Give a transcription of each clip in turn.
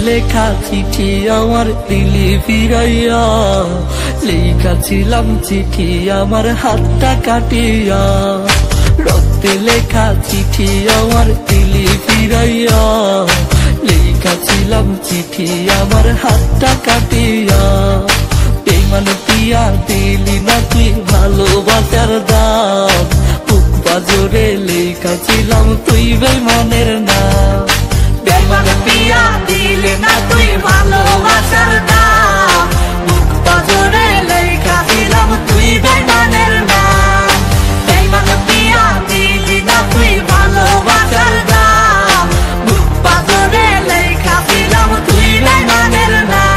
লেখা চিঠি আমার দিলি ফিরাইয়া, লেখাছিলাম চিঠি আমার হাতটা কাটিয়া। রক্তে লেখা চিঠি আমার দিলি ফিরাইয়া, লেখাছিলাম চিঠি আমার হাতটা কাটিয়া। বেমান পিয়া দিলি না তুই ভালোবাসার দাম, বুক বাজরে লেখাছিলাম তুই বেমানের নাম। বেমান পিয়া দিলি না তুই ভালোবাসার দাম, বুক বাজরে লেখাছিলাম তুই বেমানের নাম। বেমান পিয়া দিলি না তুই ভালোবাসার দাম, বুক বাজরে লেখাছিলাম তুই বেমানের নাম।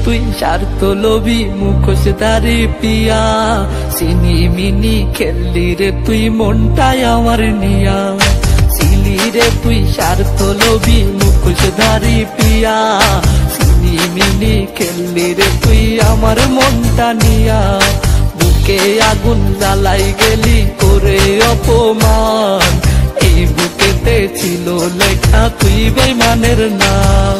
তুই স্বার্থ লোভী মুখোশধারী পিয়া, সিনি মিনি খেললি রে তুই মনটাই আমার নিয়া। সিলি রে তুই স্বার্থ লোভী মুখোশধারী পিয়া, সিনি মিনি খেললি রে তুই আমার মনটা নিয়া। বুকে আগুন জ্বালাই গেলি করে অপমান, এই বুকেতে ছিল লেখা তুই বেমানের নাম।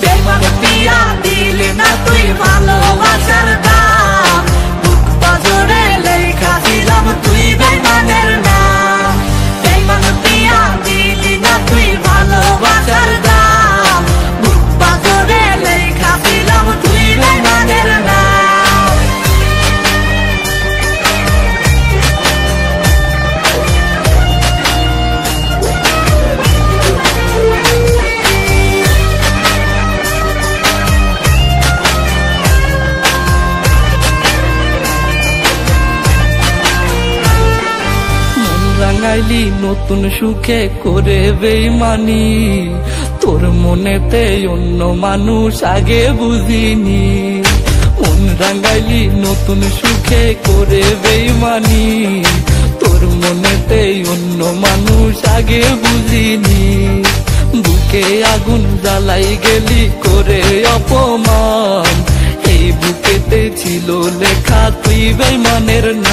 বেমান পিয়া দিলে না তুই ভালোবাসার দাম, বুক বাজরে লেখাছিলাম তুই বেমানের নাম। বেমান পিয়া দিলি না তুই ভালোবাসার দাম, বুক বাজরে লেখাছিলাম তুই বেমানের নাম। রাঙাইলি নতুন সুখে করে বেইমানি, তোর মনেতে অন্য মানুষ আগে বুঝিনি। মন রাঙাইলি নতুন সুখে করে বেইমানি, তোর মনেতে অন্য মানুষ আগে বুঝিনি। বুকে আগুন জ্বালাই গেলি করে অপমান, এই বুকেতে ছিল লেখা তুই বেইমানের নাম।